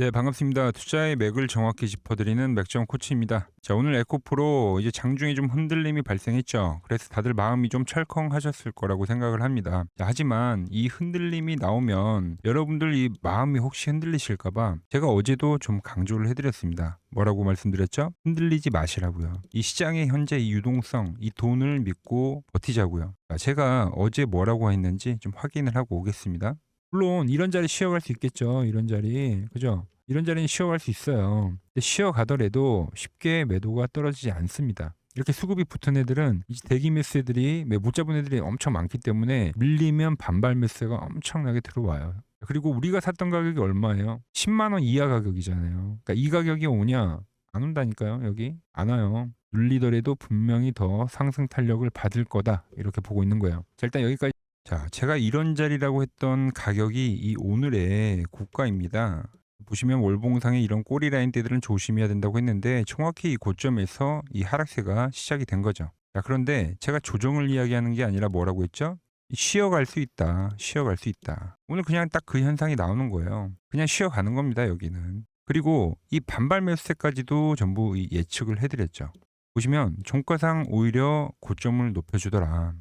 네, 반갑습니다. 투자의 맥을 정확히 짚어드리는 맥정 코치입니다. 자, 오늘 에코프로 이제 장중에 좀 흔들림이 발생했죠. 그래서 다들 마음이 좀 철컹하셨을 거라고 생각을 합니다. 자, 하지만 이 흔들림이 나오면 여러분들 이 마음이 혹시 흔들리실까봐 제가 어제도 좀 강조를 해드렸습니다. 뭐라고 말씀드렸죠? 흔들리지 마시라고요. 이 시장의 현재 이 유동성, 이 돈을 믿고 버티자고요. 자, 제가 어제 뭐라고 했는지 좀 확인을 하고 오겠습니다. 물론 이런 자리 쉬어갈 수 있겠죠. 이런 자리. 그죠? 이런 자리는 쉬어갈 수 있어요. 근데 쉬어가더라도 쉽게 매도가 떨어지지 않습니다. 이렇게 수급이 붙은 애들은 이제 대기 매수애들이 못 잡은 애들이 엄청 많기 때문에 밀리면 반발 매수가 엄청나게 들어와요. 그리고 우리가 샀던 가격이 얼마예요? 10만 원 이하 가격이잖아요. 그러니까 이 가격이 오냐? 안 온다니까요. 여기 안 와요. 눌리더라도 분명히 더 상승 탄력을 받을 거다. 이렇게 보고 있는 거예요. 자, 일단 여기까지. 자, 제가 이런 자리라고 했던 가격이 이 오늘의 고가입니다. 보시면 월봉상의 이런 꼬리 라인대들은 조심해야 된다고 했는데 정확히 이 고점에서 이 하락세가 시작이 된 거죠. 자, 그런데 제가 조정을 이야기하는 게 아니라 뭐라고 했죠? 쉬어갈 수 있다. 쉬어갈 수 있다. 오늘 그냥 딱 그 현상이 나오는 거예요. 그냥 쉬어가는 겁니다, 여기는. 그리고 이 반발 매수세까지도 전부 예측을 해드렸죠. 보시면 종가상 오히려 고점을 높여주더라.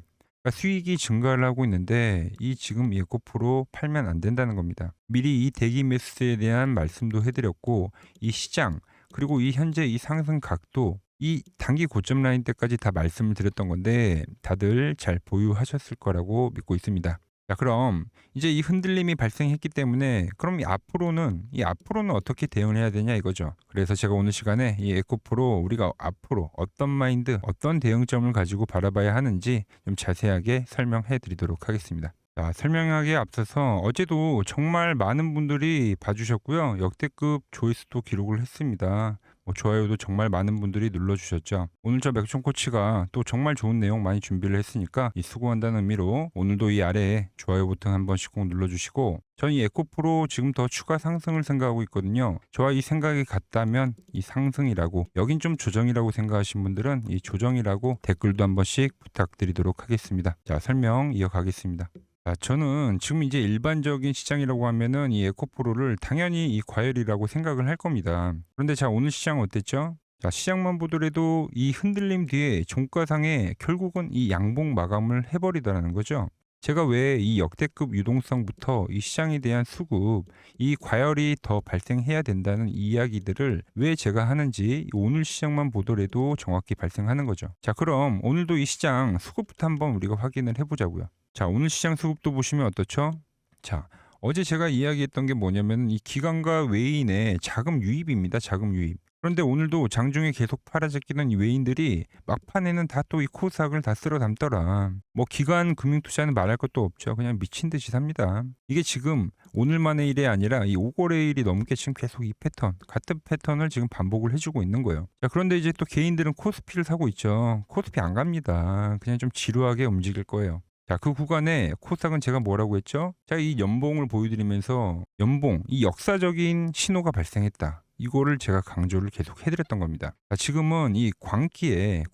그러니까 수익이 증가를 하고 있는데 이 지금 에코프로 팔면 안 된다는 겁니다. 미리 이 대기 매수에 대한 말씀도 해드렸고 이 시장 그리고 이 현재 이 상승 각도 이 단기 고점 라인 때까지 다 말씀을 드렸던 건데 다들 잘 보유하셨을 거라고 믿고 있습니다. 자, 그럼 이제 이 흔들림이 발생했기 때문에 그럼 이 앞으로는 어떻게 대응을 해야 되냐 이거죠. 그래서 제가 오늘 시간에 이 에코프로 우리가 앞으로 어떤 마인드, 어떤 대응점을 가지고 바라봐야 하는지 좀 자세하게 설명해 드리도록 하겠습니다. 자, 설명하기에 앞서서 어제도 정말 많은 분들이 봐주셨고요. 역대급 조회수도 기록을 했습니다. 좋아요도 정말 많은 분들이 눌러주셨죠. 오늘 저 맥종 코치가 또 정말 좋은 내용 많이 준비를 했으니까 이 수고한다는 의미로 오늘도 이 아래에 좋아요 버튼 한 번씩 꼭 눌러주시고 저는 이 에코프로 지금 더 추가 상승을 생각하고 있거든요. 저와 이 생각이 같다면 이 상승이라고 여긴 좀 조정이라고 생각하신 분들은 이 조정이라고 댓글도 한 번씩 부탁드리도록 하겠습니다. 자, 설명 이어가겠습니다. 저는 지금 이제 일반적인 시장이라고 하면은 이 에코프로를 당연히 이 과열이라고 생각을 할 겁니다. 그런데 자, 오늘 시장 어땠죠? 자, 시장만 보더라도 이 흔들림 뒤에 종가상에 결국은 이 양봉 마감을 해버리더라는 거죠. 제가 왜 이 역대급 유동성부터 이 시장에 대한 수급, 이 과열이 더 발생해야 된다는 이야기들을 왜 제가 하는지 오늘 시장만 보더라도 정확히 발생하는 거죠. 자, 그럼 오늘도 이 시장 수급부터 한번 우리가 확인을 해보자고요. 자, 오늘 시장 수급도 보시면 어떻죠? 자, 어제 제가 이야기했던 게 뭐냐면 이 기관과 외인의 자금 유입입니다. 자금 유입. 그런데 오늘도 장중에 계속 팔아제끼는 이 외인들이 막판에는 다 또 이 코스닥을 다 쓸어 담더라. 기관 금융투자는 말할 것도 없죠. 그냥 미친 듯이 삽니다. 이게 지금 오늘만의 일이 아니라 이 5거래일이 넘게 지금 계속 이 패턴, 같은 패턴을 지금 반복을 해주고 있는 거예요. 자, 그런데 이제 또 개인들은 코스피를 사고 있죠. 코스피 안 갑니다. 그냥 좀 지루하게 움직일 거예요. 자, 그 구간에 코스닥은 제가 뭐라고 했죠? 자, 이 연봉을 보여드리면서 연봉, 이 역사적인 신호가 발생했다. 이거를 제가 강조를 계속 해드렸던 겁니다. 자, 지금은 이 광기의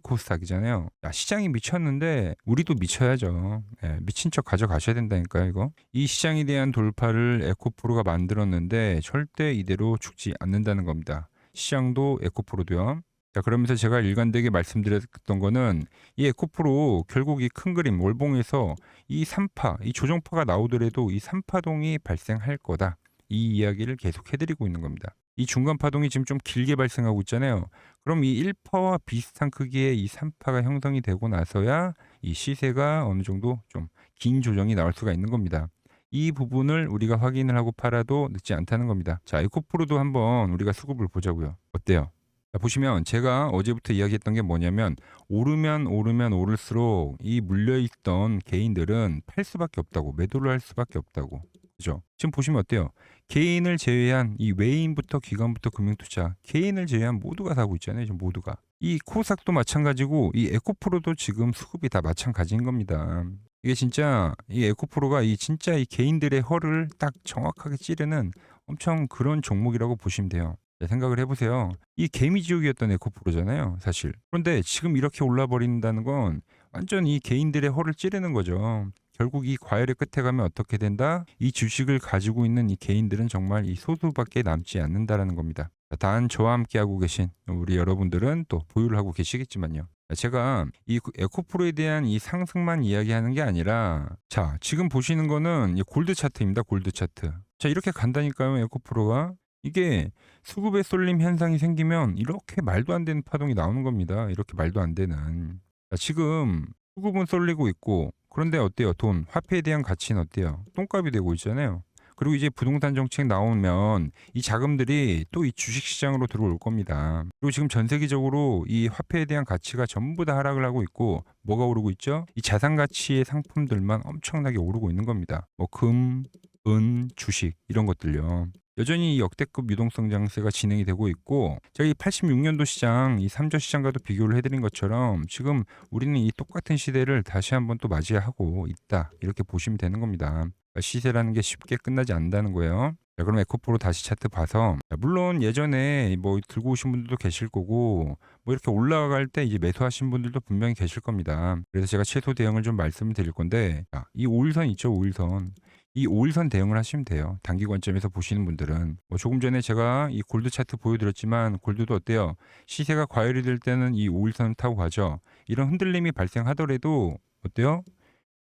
코스닥이잖아요. 자, 시장이 미쳤는데 우리도 미쳐야죠. 미친 척 가져가셔야 된다니까요, 이거. 이 시장에 대한 돌파를 에코프로가 만들었는데 절대 이대로 죽지 않는다는 겁니다. 시장도 에코프로도요. 자, 그러면서 제가 일관되게 말씀드렸던 거는 이 에코프로 결국 이 큰 그림 월봉에서 이 3파, 이 조정파가 나오더라도 이 3파동이 발생할 거다. 이 이야기를 계속 해드리고 있는 겁니다. 이 중간 파동이 지금 좀 길게 발생하고 있잖아요. 그럼 이 1파와 비슷한 크기의 이 3파가 형성이 되고 나서야 이 시세가 어느 정도 좀 긴 조정이 나올 수가 있는 겁니다. 이 부분을 우리가 확인을 하고 팔아도 늦지 않다는 겁니다. 자, 에코프로도 한번 우리가 수급을 보자고요. 어때요? 자, 보시면 제가 어제부터 이야기했던 게 뭐냐면 오르면 오를수록 이 물려있던 개인들은 팔 수밖에 없다고, 매도를 할 수밖에 없다고. 그죠? 지금 보시면 어때요? 개인을 제외한 이 외인부터 기관부터 금융투자, 개인을 제외한 모두가 사고 있잖아요. 지금 모두가. 이 코스닥도 마찬가지고 이 에코프로도 지금 수급이 다 마찬가지인 겁니다. 이게 진짜 이 에코프로가 이 진짜 이 개인들의 허를 딱 정확하게 찌르는 엄청 그런 종목이라고 보시면 돼요. 생각을 해보세요. 이 개미지옥이었던 에코프로잖아요, 사실. 그런데 지금 이렇게 올라버린다는 건 완전 이 개인들의 허를 찌르는 거죠. 결국 이 과열의 끝에 가면 어떻게 된다? 이 주식을 가지고 있는 이 개인들은 정말 이 소수밖에 남지 않는다라는 겁니다. 단 저와 함께 하고 계신 우리 여러분들은 또 보유를 하고 계시겠지만요. 제가 이 에코프로에 대한 이 상승만 이야기하는 게 아니라, 자, 지금 보시는 거는 이 골드 차트입니다. 골드 차트. 자, 이렇게 간다니까요. 에코프로가. 이게 수급의 쏠림 현상이 생기면 이렇게 말도 안 되는 파동이 나오는 겁니다. 이렇게 말도 안 되는. 자, 지금 수급은 쏠리고 있고, 그런데 어때요? 돈, 화폐에 대한 가치는 어때요? 똥값이 되고 있잖아요. 그리고 이제 부동산 정책 나오면 이 자금들이 또 이 주식 시장으로 들어올 겁니다. 그리고 지금 전 세계적으로 이 화폐에 대한 가치가 전부 다 하락을 하고 있고, 뭐가 오르고 있죠? 이 자산 가치의 상품들만 엄청나게 오르고 있는 겁니다. 뭐 금, 은, 주식 이런 것들요. 여전히 이 역대급 유동성 장세가 진행이 되고 있고, 제가 이 86년도 시장, 이 삼저 시장과도 비교를 해드린 것처럼 지금 우리는 이 똑같은 시대를 다시 한번 또 맞이하고 있다, 이렇게 보시면 되는 겁니다. 시세라는 게 쉽게 끝나지 않는다는 거예요. 자, 그럼 에코프로 다시 차트 봐서, 자, 물론 예전에 뭐 들고 오신 분들도 계실 거고, 뭐 이렇게 올라갈 때 이제 매수하신 분들도 분명히 계실 겁니다. 그래서 제가 최소 대응을 좀 말씀을 드릴 건데, 자, 이 5일선 있죠, 5일선. 이 5일선 대응을 하시면 돼요. 단기 관점에서 보시는 분들은. 뭐 조금 전에 제가 이 골드 차트 보여드렸지만, 골드도 어때요? 시세가 과열이 될 때는 이 5일선을 타고 가죠. 이런 흔들림이 발생하더라도 어때요?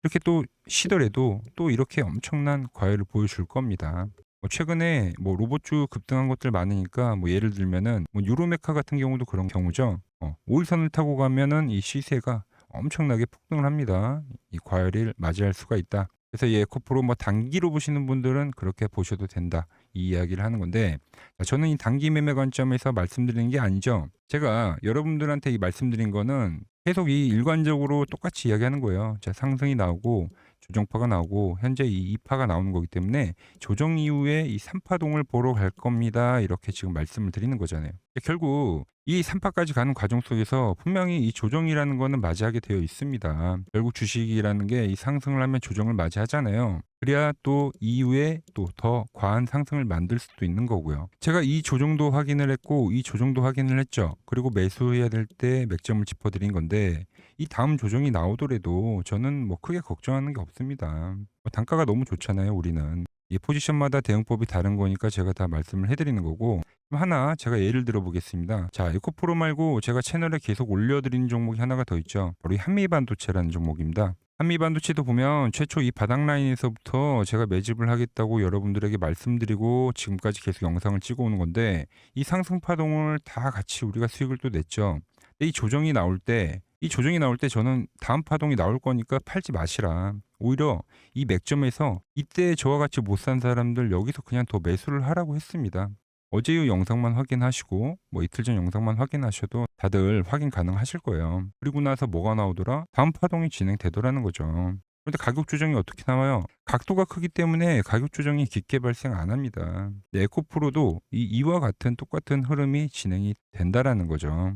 이렇게 또 쉬더라도 또 이렇게 엄청난 과열을 보여줄 겁니다. 뭐 최근에 뭐 로봇주 급등한 것들 많으니까, 뭐 예를 들면은 뭐 유로메카 같은 경우도 그런 경우죠. 5일선을 타고 가면은 이 시세가 엄청나게 폭등을 합니다. 이 과열을 맞이할 수가 있다. 그래서 이 에코프로 뭐 단기로 보시는 분들은 그렇게 보셔도 된다, 이 이야기를 하는 건데, 자, 저는 이 단기 매매 관점에서 말씀드리는 게 아니죠. 제가 여러분들한테 이 말씀드린 거는 계속 이 일관적으로 똑같이 이야기하는 거예요. 자, 상승이 나오고 조정파가 나오고 현재 이 2파가 나오는 거기 때문에 조정 이후에 이 3파동을 보러 갈 겁니다, 이렇게 지금 말씀을 드리는 거잖아요. 결국 이 3파까지 가는 과정 속에서 분명히 이 조정이라는 거는 맞이하게 되어 있습니다. 결국 주식이라는 게 이 상승을 하면 조정을 맞이하잖아요. 그래야 또 이후에 또 더 과한 상승을 만들 수도 있는 거고요. 제가 이 조정도 확인을 했고 이 조정도 확인을 했죠. 그리고 매수해야 될 때 맥점을 짚어드린 건데, 이 다음 조정이 나오더라도 저는 뭐 크게 걱정하는 게 없습니다. 단가가 너무 좋잖아요, 우리는. 이 포지션마다 대응법이 다른 거니까 제가 다 말씀을 해드리는 거고, 하나 제가 예를 들어 보겠습니다. 자, 에코프로 말고 제가 채널에 계속 올려드리는 종목이 하나가 더 있죠. 바로 이 한미반도체라는 종목입니다. 한미반도체도 보면 최초 이 바닥 라인에서부터 제가 매집을 하겠다고 여러분들에게 말씀드리고 지금까지 계속 영상을 찍어 오는 건데, 이 상승 파동을 다 같이 우리가 수익을 또 냈죠. 근데 이 조정이 나올 때, 저는 다음 파동이 나올 거니까 팔지 마시라. 오히려 이 맥점에서 이때 저와 같이 못 산 사람들 여기서 그냥 더 매수를 하라고 했습니다. 어제 이 영상만 확인하시고 뭐 이틀 전 영상만 확인하셔도 다들 확인 가능하실 거예요. 그리고 나서 뭐가 나오더라? 다음 파동이 진행되더라는 거죠. 그런데 가격 조정이 어떻게 나와요? 각도가 크기 때문에 가격 조정이 깊게 발생 안 합니다. 에코프로도 이와 같은 똑같은 흐름이 진행이 된다라는 거죠.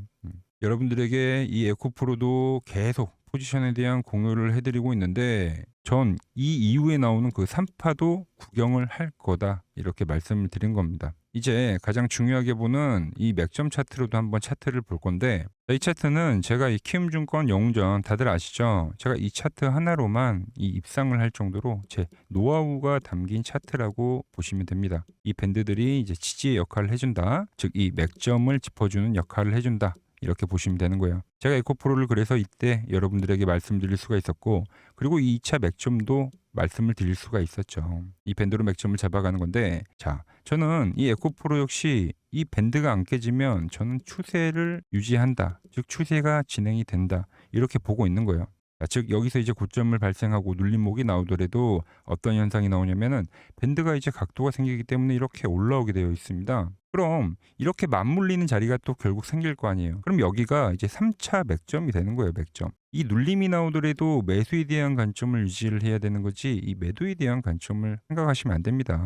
여러분들에게 이 에코프로도 계속 포지션에 대한 공유를 해드리고 있는데, 전 이 이후에 나오는 그 3파도 구경을 할 거다, 이렇게 말씀을 드린 겁니다. 이제 가장 중요하게 보는 이 맥점 차트로도 한번 차트를 볼 건데, 이 차트는 제가 이 키움증권 영웅전 다들 아시죠? 제가 이 차트 하나로만 이 입상을 할 정도로 제 노하우가 담긴 차트라고 보시면 됩니다. 이 밴드들이 이제 지지의 역할을 해준다, 즉 이 맥점을 짚어주는 역할을 해준다, 이렇게 보시면 되는 거예요. 제가 에코프로를 그래서 이때 여러분들에게 말씀드릴 수가 있었고, 그리고 이 2차 맥점도 말씀을 드릴 수가 있었죠. 이 밴드로 맥점을 잡아가는 건데, 자, 저는 이 에코프로 역시 이 밴드가 안 깨지면 저는 추세를 유지한다, 즉 추세가 진행이 된다, 이렇게 보고 있는 거예요. 자, 즉 여기서 이제 고점을 발생하고 눌림목이 나오더라도 어떤 현상이 나오냐면은 밴드가 이제 각도가 생기기 때문에 이렇게 올라오게 되어 있습니다. 그럼 이렇게 맞물리는 자리가 또 결국 생길 거 아니에요. 그럼 여기가 이제 3차 맥점이 되는 거예요, 맥점. 이 눌림이 나오더라도 매수에 대한 관점을 유지를 해야 되는 거지, 이 매도에 대한 관점을 생각하시면 안 됩니다.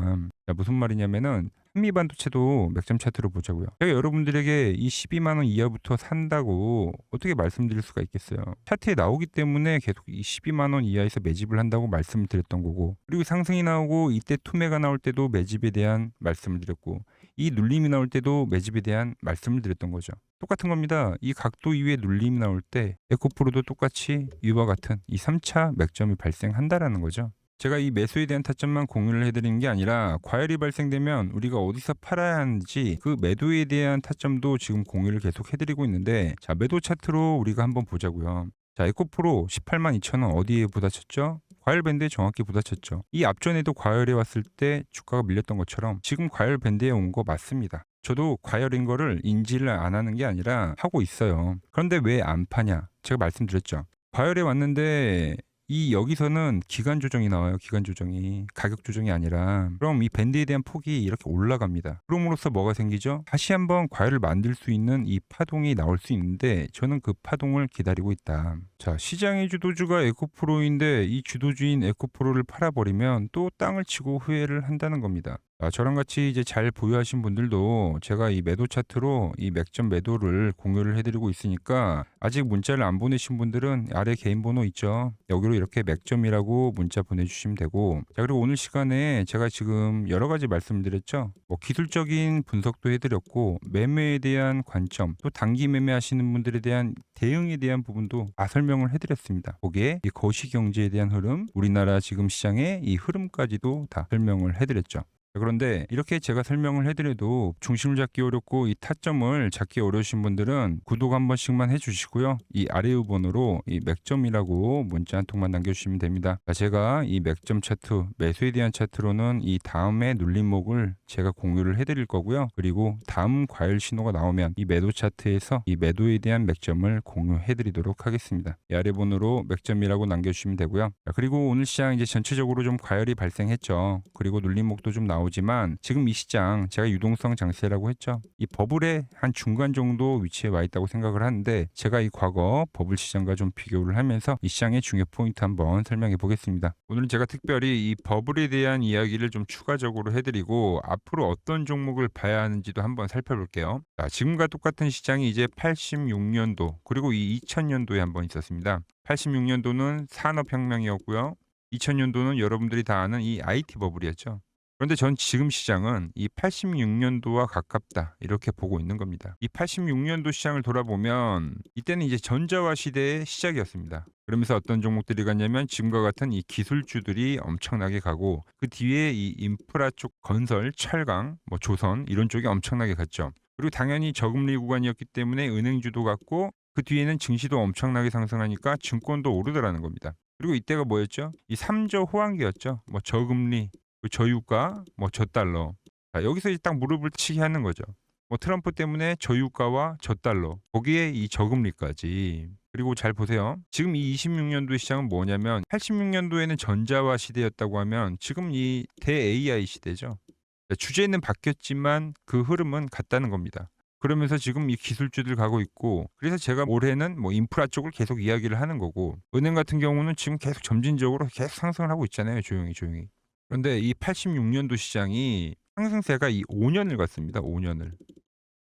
자, 무슨 말이냐면은 한미반도체도 맥점 차트로 보자고요. 제가 여러분들에게 이 12만 원 이하부터 산다고 어떻게 말씀드릴 수가 있겠어요. 차트에 나오기 때문에 계속 이 12만 원 이하에서 매집을 한다고 말씀을 드렸던 거고, 그리고 상승이 나오고 이때 투매가 나올 때도 매집에 대한 말씀을 드렸고, 이 눌림이 나올 때도 매집에 대한 말씀을 드렸던 거죠. 똑같은 겁니다. 이 각도 이외에 눌림이 나올 때 에코프로도 똑같이 이와 같은 이 3차 맥점이 발생한다라는 거죠. 제가 이 매수에 대한 타점만 공유를 해드리는 게 아니라 과열이 발생되면 우리가 어디서 팔아야 하는지 그 매도에 대한 타점도 지금 공유를 계속 해드리고 있는데, 자, 매도 차트로 우리가 한번 보자고요. 자, 에코프로 18만 2천 원 어디에 부딪혔죠? 과열 밴드에 정확히 부딪혔죠. 이 앞전에도 과열에 왔을 때 주가가 밀렸던 것처럼 지금 과열 밴드에 온 거 맞습니다. 저도 과열인 거를 인지를 안 하는 게 아니라 하고 있어요. 그런데 왜 안 파냐? 제가 말씀드렸죠. 과열에 왔는데 이 여기서는 기간 조정이 나와요. 기간 조정이. 가격 조정이 아니라. 그럼 이 밴드에 대한 폭이 이렇게 올라갑니다. 그럼으로써 뭐가 생기죠? 다시 한번 과열을 만들 수 있는 이 파동이 나올 수 있는데 저는 그 파동을 기다리고 있다. 자, 시장의 주도주가 에코프로인데 이 주도주인 에코프로를 팔아버리면 또 땅을 치고 후회를 한다는 겁니다. 저랑 같이 이제 잘 보유하신 분들도 제가 이 매도 차트로 이 맥점 매도를 공유를 해드리고 있으니까, 아직 문자를 안 보내신 분들은 아래 개인 번호 있죠. 여기로 이렇게 맥점이라고 문자 보내주시면 되고, 자, 그리고 오늘 시간에 제가 지금 여러 가지 말씀드렸죠. 뭐 기술적인 분석도 해드렸고, 매매에 대한 관점, 또 단기 매매하시는 분들에 대한 대응에 대한 부분도 다 설명을 해드렸습니다. 거기에 이 거시경제에 대한 흐름, 우리나라 지금 시장의 이 흐름까지도 다 설명을 해드렸죠. 그런데 이렇게 제가 설명을 해드려도 중심을 잡기 어렵고 이 타점을 잡기 어려우신 분들은 구독 한 번씩만 해주시고요. 이 아래 번호로 이 맥점이라고 문자 한 통만 남겨주시면 됩니다. 제가 이 맥점 차트, 매수에 대한 차트로는 이 다음에 눌림목을 제가 공유를 해드릴 거고요. 그리고 다음 과열 신호가 나오면 이 매도 차트에서 이 매도에 대한 맥점을 공유해드리도록 하겠습니다. 이 아래 번호로 맥점이라고 남겨주시면 되고요. 그리고 오늘 시장 이제 전체적으로 좀 과열이 발생했죠. 그리고 눌림목도 좀 나오지만 지금 이 시장 제가 유동성 장세라고 했죠. 이 버블의 한 중간 정도 위치에 와 있다고 생각을 하는데, 제가 이 과거 버블 시장과 좀 비교를 하면서 이 시장의 중요 포인트 한번 설명해 보겠습니다. 오늘은 제가 특별히 이 버블에 대한 이야기를 좀 추가적으로 해드리고 앞으로 어떤 종목을 봐야 하는지도 한번 살펴볼게요. 자, 지금과 똑같은 시장이 이제 86년도 그리고 이 2000년도에 한번 있었습니다. 86년도는 산업혁명이었고요. 2000년도는 여러분들이 다 아는 이 IT 버블이었죠. 그런데 전 지금 시장은 이 86년도와 가깝다 이렇게 보고 있는 겁니다. 이 86년도 시장을 돌아보면 이때는 이제 전자화 시대의 시작이었습니다. 그러면서 어떤 종목들이 갔냐면 지금과 같은 이 기술주들이 엄청나게 가고, 그 뒤에 이 인프라 쪽 건설, 철강, 뭐 조선 이런 쪽이 엄청나게 갔죠. 그리고 당연히 저금리 구간이었기 때문에 은행주도 갔고, 그 뒤에는 증시도 엄청나게 상승하니까 증권도 오르더라는 겁니다. 그리고 이때가 뭐였죠? 이 3조 호황기였죠. 뭐 저금리, 저유가, 뭐 저달러. 자, 여기서 이제 딱 무릎을 치게 하는 거죠. 뭐 트럼프 때문에 저유가와 저달러, 거기에 이 저금리까지. 그리고 잘 보세요. 지금 이 26년도 시장은 뭐냐면 86년도에는 전자화 시대였다고 하면 지금 이 대 AI 시대죠. 주제는 바뀌었지만 그 흐름은 같다는 겁니다. 그러면서 지금 이 기술주들 가고 있고, 그래서 제가 올해는 뭐 인프라 쪽을 계속 이야기를 하는 거고, 은행 같은 경우는 지금 계속 점진적으로 계속 상승을 하고 있잖아요. 조용히. 그런데 이 86년도 시장이 상승세가 이 5년을 갔습니다. 5년을.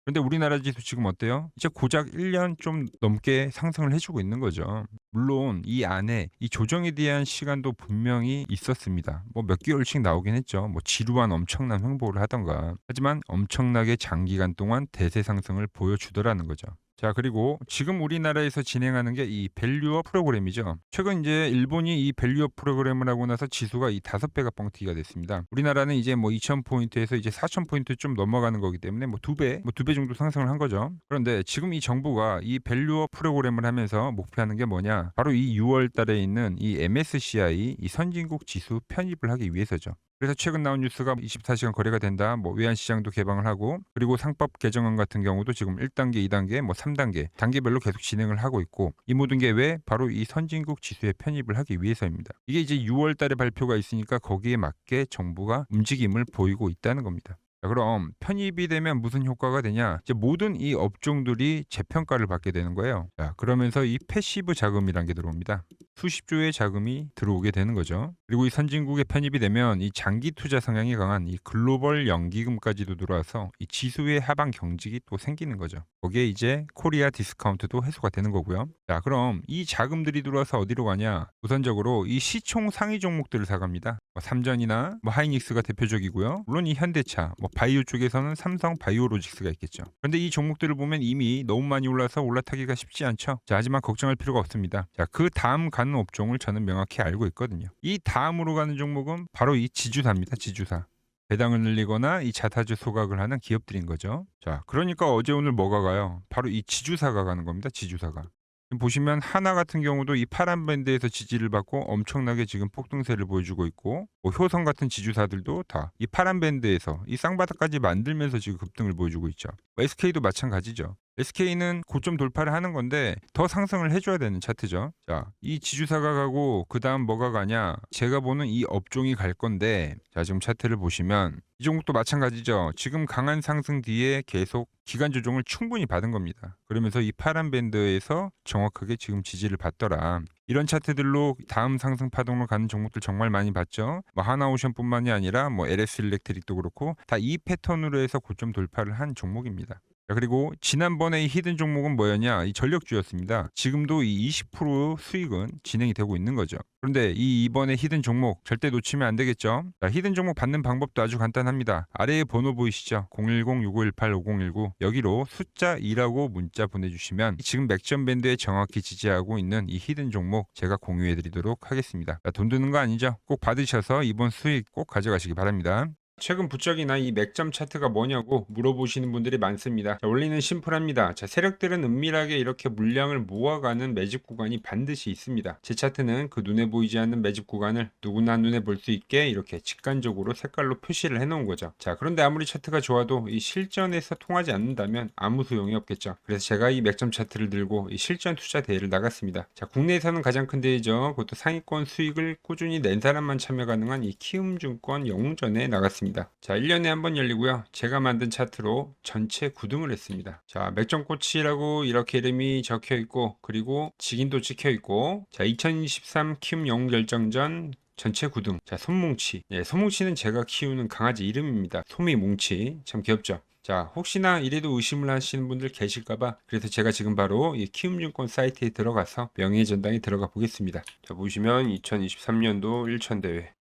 그런데 우리나라 지수 지금 어때요? 이제 고작 1년 좀 넘게 상승을 해주고 있는 거죠. 물론 이 안에 이 조정에 대한 시간도 분명히 있었습니다. 뭐 몇 개월씩 나오긴 했죠. 뭐 지루한 엄청난 횡보를 하던가. 하지만 엄청나게 장기간 동안 대세 상승을 보여주더라는 거죠. 자, 그리고 지금 우리나라에서 진행하는 게 이 밸류업 프로그램이죠. 최근 이제 일본이 이 밸류업 프로그램을 하고 나서 지수가 이 5배가 뻥튀기가 됐습니다. 우리나라는 이제 뭐 2000포인트에서 이제 4000포인트 좀 넘어가는 거기 때문에 뭐 2배, 뭐 2배 정도 상승을 한 거죠. 그런데 지금 이 정부가 이 밸류업 프로그램을 하면서 목표하는 게 뭐냐? 바로 이 6월 달에 있는 이 MSCI 이 선진국 지수 편입을 하기 위해서죠. 그래서 최근 나온 뉴스가 24시간 거래가 된다. 뭐 외환시장도 개방을 하고, 그리고 상법 개정안 같은 경우도 지금 1단계, 2단계, 뭐 3단계 단계별로 계속 진행을 하고 있고, 이 모든 게 왜? 바로 이 선진국 지수에 편입을 하기 위해서입니다. 이게 이제 6월 달에 발표가 있으니까 거기에 맞게 정부가 움직임을 보이고 있다는 겁니다. 자, 그럼 편입이 되면 무슨 효과가 되냐? 이제 모든 이 업종들이 재평가를 받게 되는 거예요. 자, 그러면서 이 패시브 자금이란 게 들어옵니다. 수십 조의 자금이 들어오게 되는 거죠. 그리고 이 선진국에 편입이 되면 이 장기 투자 성향이 강한 이 글로벌 연기금까지도 들어와서 이 지수의 하방 경직이 또 생기는 거죠. 거기에 이제 코리아 디스카운트도 해소가 되는 거고요. 자, 그럼 이 자금들이 들어와서 어디로 가냐? 우선적으로 이 시총 상위 종목들을 사갑니다. 삼전이나 하이닉스가 대표적이고요. 물론 이 현대차, 바이오 쪽에서는 삼성 바이오로직스가 있겠죠. 그런데 이 종목들을 보면 이미 너무 많이 올라서 올라타기가 쉽지 않죠. 자, 하지만 걱정할 필요가 없습니다. 자, 그 다음 가는 업종을 저는 명확히 알고 있거든요. 이 다음으로 가는 종목은 바로 이 지주사입니다. 지주사. 배당을 늘리거나 이 자사주 소각을 하는 기업들인 거죠. 자, 그러니까 어제 오늘 뭐가 가요? 바로 이 지주사가 가는 겁니다. 지주사가. 지금 보시면 하나 같은 경우도 이 파란 밴드에서 지지를 받고 엄청나게 지금 폭등세를 보여주고 있고, 효성 같은 지주사들도 다 이 파란 밴드에서 이 쌍바닥까지 만들면서 지금 급등을 보여주고 있죠. SK도 마찬가지죠. SK는 고점 돌파를 하는 건데 더 상승을 해줘야 되는 차트죠. 자, 이 지주사가 가고 그 다음 뭐가 가냐? 제가 보는 이 업종이 갈 건데, 자, 지금 차트를 보시면 이 종목도 마찬가지죠. 지금 강한 상승 뒤에 계속 기간 조정을 충분히 받은 겁니다. 그러면서 이 파란 밴드에서 정확하게 지금 지지를 받더라. 이런 차트들로 다음 상승 파동으로 가는 종목들 정말 많이 봤죠. 하나오션뿐만이 아니라 LS 일렉트릭도 그렇고 다 이 패턴으로 해서 고점 돌파를 한 종목입니다. 자, 그리고 지난번에 이 히든 종목은 뭐였냐? 이 전력주였습니다. 지금도 이 20% 수익은 진행이 되고 있는 거죠. 그런데 이번에 히든 종목 절대 놓치면 안 되겠죠? 자, 히든 종목 받는 방법도 아주 간단합니다. 아래에 번호 보이시죠? 010-6518-5019 여기로 숫자 2라고 문자 보내주시면 지금 맥점 밴드에 정확히 지지하고 있는 이 히든 종목 제가 공유해드리도록 하겠습니다. 자, 돈 드는 거 아니죠? 꼭 받으셔서 이번 수익 꼭 가져가시기 바랍니다. 최근 부쩍이나 이 맥점 차트가 뭐냐고 물어보시는 분들이 많습니다. 자, 원리는 심플합니다. 자, 세력들은 은밀하게 이렇게 물량을 모아가는 매집 구간이 반드시 있습니다. 제 차트는 그 눈에 보이지 않는 매집 구간을 누구나 눈에 볼 수 있게 이렇게 직관적으로 색깔로 표시를 해놓은 거죠. 자, 그런데 아무리 차트가 좋아도 이 실전에서 통하지 않는다면 아무 소용이 없겠죠. 그래서 제가 이 맥점 차트를 들고 이 실전 투자 대회를 나갔습니다. 자, 국내에서는 가장 큰 대회죠. 그것도 상위권 수익을 꾸준히 낸 사람만 참여 가능한 이 키움증권 영웅전에 나갔습니다. 자, 1년에 한 번 열리고요. 제가 만든 차트로 전체 9등을 했습니다. 자, 맥점코치라고 이렇게 이름이 적혀 있고, 그리고 직인도 찍혀 있고, 자, 2023 키움 영웅 결정전 전체 9등. 자, 솜뭉치. 예, 솜뭉치는 제가 키우는 강아지 이름입니다. 솜이뭉치. 참 귀엽죠? 자, 혹시나 이래도 의심을 하시는 분들 계실까봐 그래서 제가 지금 바로 이 키움증권 사이트에 들어가서 명예의 전당에 들어가 보겠습니다. 자, 보시면 2023년도 1천 대회.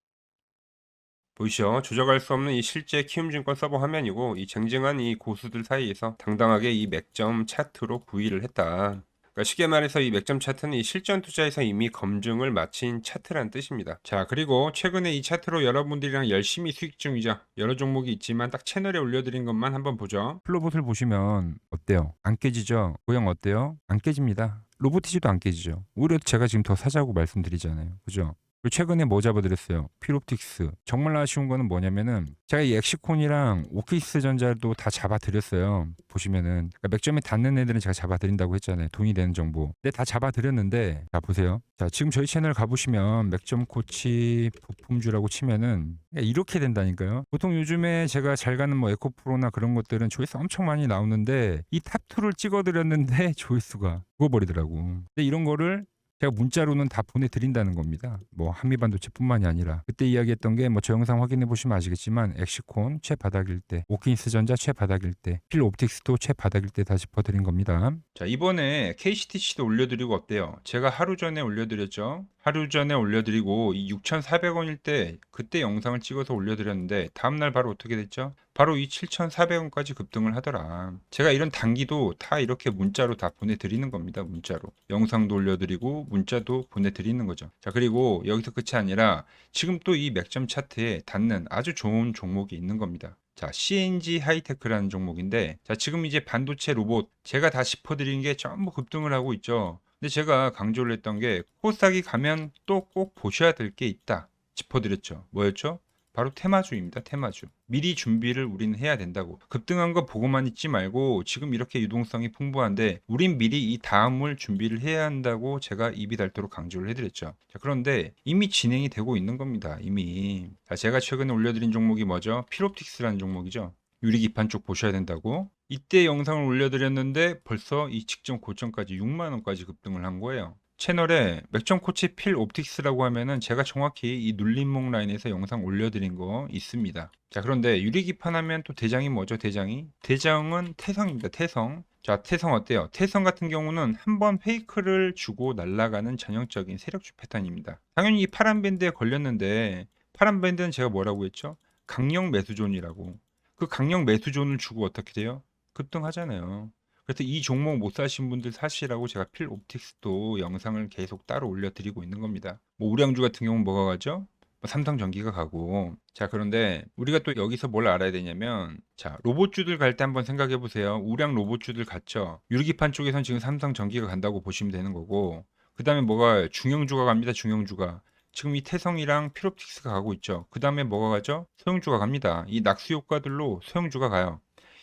보이시죠? 조작할 수 없는 이 실제 키움증권 서버 화면이고, 이 쟁쟁한 이 고수들 사이에서 당당하게 이 맥점 차트로 구의를 했다. 그러니까 쉽게 말해서 이 맥점 차트는 이 실전 투자에서 이미 검증을 마친 차트란 뜻입니다. 자, 그리고 최근에 이 차트로 여러분들이랑 열심히 수익 중이죠. 여러 종목이 있지만 딱 채널에 올려드린 것만 한번 보죠. 플로봇을 보시면 어때요? 안 깨지죠? 모양 어때요? 안 깨집니다. 로보티지도 안 깨지죠. 오히려 제가 지금 더 사자고 말씀드리잖아요. 그죠? 그리고 최근에 뭐 잡아드렸어요? 피롭틱스. 정말 아쉬운 거는 뭐냐면은 제가 이 엑시콘이랑 오키스 전자도 다 잡아드렸어요. 보시면은 그러니까 맥점에 닿는 애들은 제가 잡아드린다고 했잖아요. 돈이 되는 정보. 근데 다 잡아드렸는데, 자 보세요. 자, 지금 저희 채널 가보시면 맥점 코치 부품주라고 치면은 이렇게 된다니까요. 보통 요즘에 제가 잘 가는 에코프로나 그런 것들은 조회수 엄청 많이 나오는데 이 탑2를 찍어드렸는데 조회수가 죽어버리더라고. 근데 이런 거를 제가 문자로는 다 보내드린다는 겁니다. 한미반도체뿐만이 아니라 그때 이야기했던 게 저 영상 확인해 보시면 아시겠지만 엑시콘 최바닥일 때, 오킨스 전자 최바닥일 때, 필옵틱스도 최바닥일 때 다 짚어드린 겁니다. 자, 이번에 KCTC도 올려드리고 어때요? 제가 하루 전에 올려드렸죠. 하루 전에 올려드리고 이 6,400원일 때 그때 영상을 찍어서 올려드렸는데 다음날 바로 어떻게 됐죠? 바로 이 7,400원까지 급등을 하더라. 제가 이런 단기도 다 이렇게 문자로 다 보내드리는 겁니다. 문자로. 영상도 올려드리고 문자도 보내드리는 거죠. 자, 그리고 여기서 끝이 아니라 지금 또 이 맥점 차트에 닿는 아주 좋은 종목이 있는 겁니다. 자, CNG 하이테크라는 종목인데, 자, 지금 이제 반도체 로봇 제가 다 짚어드린 게 전부 급등을 하고 있죠. 근데 제가 강조를 했던 게 코스닥이 가면 또 꼭 보셔야 될 게 있다 짚어드렸죠. 뭐였죠? 바로 테마주입니다. 테마주. 미리 준비를 우리는 해야 된다고. 급등한 거 보고만 있지 말고 지금 이렇게 유동성이 풍부한데 우린 미리 이 다음을 준비를 해야 한다고 제가 입이 닳도록 강조를 해드렸죠. 자, 그런데 이미 진행이 되고 있는 겁니다. 이미. 자, 제가 최근에 올려드린 종목이 뭐죠? 필옵틱스라는 종목이죠. 유리기판 쪽 보셔야 된다고. 이때 영상을 올려드렸는데 벌써 이 직전 고점까지 6만 원까지 급등을 한 거예요. 채널에 맥점 코치 필 옵틱스라고 하면은 제가 정확히 이 눌림목 라인에서 영상 올려드린 거 있습니다. 자, 그런데 유리기판 하면 또 대장이 뭐죠? 대장은 태성입니다. 태성. 자, 태성 어때요? 태성 같은 경우는 한번 페이크를 주고 날아가는 전형적인 세력주 패턴입니다. 당연히 이 파란 밴드에 걸렸는데, 파란 밴드는 제가 뭐라고 했죠? 강력 매수존이라고. 그 강력 매수존을 주고 어떻게 돼요? 급등하잖아요. 그래서 이 종목 못 사신 분들 사시라고 제가 필 옵틱스도 영상을 계속 따로 올려드리고 있는 겁니다. 뭐 우량주 같은 경우는 뭐가 가죠? 뭐 삼성전기가 가고. 자, 그런데 우리가 또 여기서 뭘 알아야 되냐면, 자, 로봇주들 갈 때 한번 생각해 보세요. 우량 로봇주들 갔죠. 유리기판 쪽에선 지금 삼성전기가 간다고 보시면 되는 거고, 그 다음에 뭐가 중형주가 갑니다. 중형주가. 지금 이 태성이랑 필옵틱스가 가고 있죠. 그 다음에 뭐가 가죠? 소형주가 갑니다. 이 낙수 효과들로 소형주가 가요.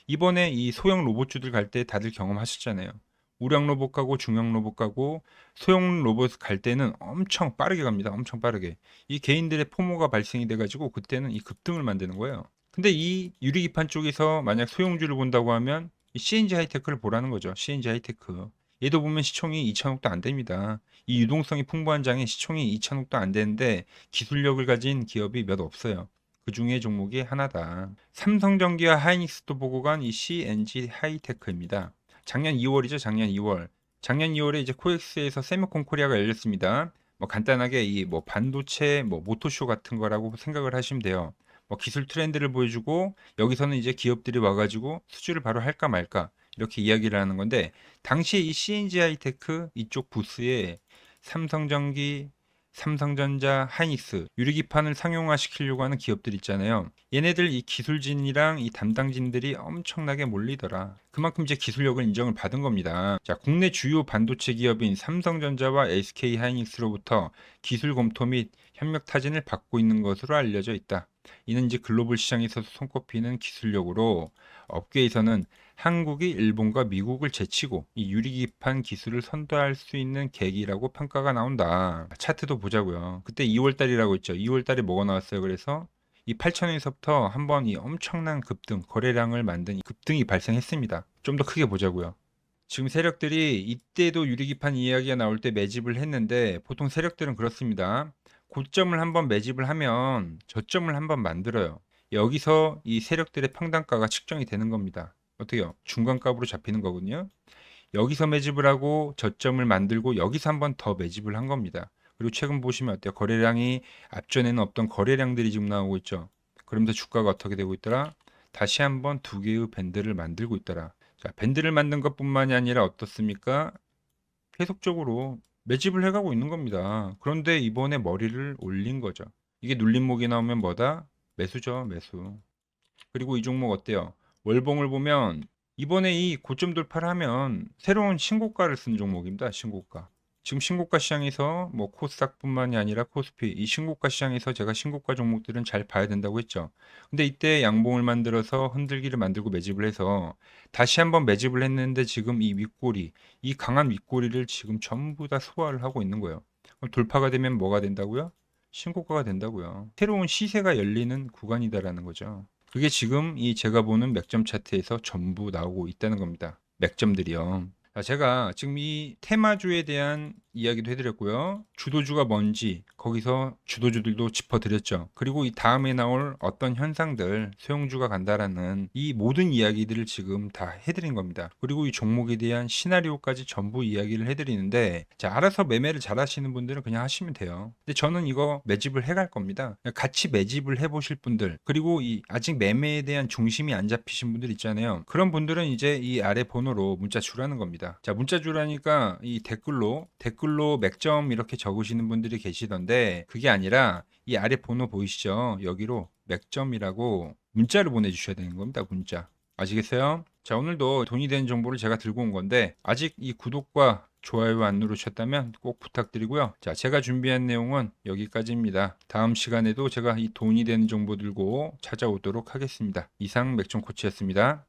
이번에 이 소형 로봇주들 갈 때 다들 경험하셨잖아요. 우량 로봇 가고 중형 로봇 가고 소형 로봇 갈 때는 엄청 빠르게 갑니다. 엄청 빠르게. 이 개인들의 포모가 발생이 돼가지고 그때는 이 급등을 만드는 거예요. 근데 이 유리기판 쪽에서 만약 소형주를 본다고 하면 이 CNG 하이테크를 보라는 거죠. CNG 하이테크. 얘도 보면 시총이 2천억도 안 됩니다. 이 유동성이 풍부한 장에 시총이 2천억도 안 되는데 기술력을 가진 기업이 몇 없어요. 그 중에 종목이 하나다. 삼성전기와 하이닉스도 보고 간 이 CNG 하이테크입니다. 작년 2월이죠. 작년 2월. 작년 2월에 이제 코엑스에서 세미콘 코리아가 열렸습니다. 뭐 간단하게 이 뭐 반도체 뭐 모토쇼 같은 거라고 생각을 하시면 돼요. 뭐 기술 트렌드를 보여주고 여기서는 이제 기업들이 와가지고 수주를 바로 할까 말까 이렇게 이야기를 하는 건데, 당시에 이 CNG 하이테크 이쪽 부스에 삼성전기, 삼성전자, 하이닉스 유리기판을 상용화시키려고 하는 기업들 있잖아요. 얘네들 이 기술진이랑 이 담당진들이 엄청나게 몰리더라. 그만큼 이제 기술력을 인정을 받은 겁니다. 자, 국내 주요 반도체 기업인 삼성전자와 SK 하이닉스로부터 기술 검토 및 협력 타진을 받고 있는 것으로 알려져 있다. 이는 이제 글로벌 시장에서 손꼽히는 기술력으로 업계에서는 한국이 일본과 미국을 제치고 이 유리기판 기술을 선도할 수 있는 계기라고 평가가 나온다. 차트도 보자고요. 그때 2월 달이라고 했죠. 2월 달에 뭐가 나왔어요? 그래서 이 8천원에서부터 한번 이 엄청난 급등, 거래량을 만든 이 급등이 발생했습니다. 좀 더 크게 보자고요. 지금 세력들이 이때도 유리기판 이야기가 나올 때 매집을 했는데, 보통 세력들은 그렇습니다. 고점을 한번 매집을 하면 저점을 한번 만들어요. 여기서 이 세력들의 평단가가 측정이 되는 겁니다. 어떻게요? 중간값으로 잡히는 거거든요. 여기서 매집을 하고 저점을 만들고 여기서 한번 더 매집을 한 겁니다. 그리고 최근 보시면 어때요? 거래량이 앞전에는 없던 거래량들이 지금 나오고 있죠. 그러면서 주가가 어떻게 되고 있더라? 다시 한번 두 개의 밴드를 만들고 있더라. 자, 밴드를 만든 것뿐만이 아니라 어떻습니까? 계속적으로 매집을 해가고 있는 겁니다. 그런데 이번에 머리를 올린 거죠. 이게 눌림목이 나오면 뭐다? 매수죠, 매수. 그리고 이 종목 어때요? 월봉을 보면 이번에 이 고점 돌파를 하면 새로운 신고가를 쓴 종목입니다. 신고가. 지금 신고가 시장에서 뭐 코스닥뿐만이 아니라 코스피 이 신고가 시장에서 제가 신고가 종목들은 잘 봐야 된다고 했죠. 근데 이때 양봉을 만들어서 흔들기를 만들고 매집을 해서 다시 한번 매집을 했는데 지금 이 윗꼬리, 이 강한 윗꼬리를 지금 전부 다 소화를 하고 있는 거예요. 그럼 돌파가 되면 뭐가 된다고요? 신고가가 된다고요. 새로운 시세가 열리는 구간이다라는 거죠. 그게 지금 이 제가 보는 맥점 차트에서 전부 나오고 있다는 겁니다. 맥점들이요. 자, 제가 지금 이 테마주에 대한 이야기도 해드렸고요. 주도주가 뭔지 거기서 주도주들도 짚어드렸죠. 그리고 이 다음에 나올 어떤 현상들, 소형주가 간다라는 이 모든 이야기들을 지금 다 해드린 겁니다. 그리고 이 종목에 대한 시나리오까지 전부 이야기를 해드리는데, 자, 알아서 매매를 잘 하시는 분들은 그냥 하시면 돼요. 근데 저는 이거 매집을 해갈 겁니다. 같이 매집을 해보실 분들, 그리고 이 아직 매매에 대한 중심이 안 잡히신 분들 있잖아요. 그런 분들은 이제 이 아래 번호로 문자 주라는 겁니다. 자, 문자 주라니까 이 댓글로 맥점 이렇게 적으시는 분들이 계시던데, 그게 아니라 이 아래 번호 보이시죠? 여기로 맥점이라고 문자를 보내주셔야 되는 겁니다. 문자. 아시겠어요? 자, 오늘도 돈이 되는 정보를 제가 들고 온 건데, 아직 이 구독과 좋아요 안 누르셨다면 꼭 부탁드리고요. 자, 제가 준비한 내용은 여기까지입니다. 다음 시간에도 제가 이 돈이 되는 정보 들고 찾아오도록 하겠습니다. 이상 맥점 코치였습니다.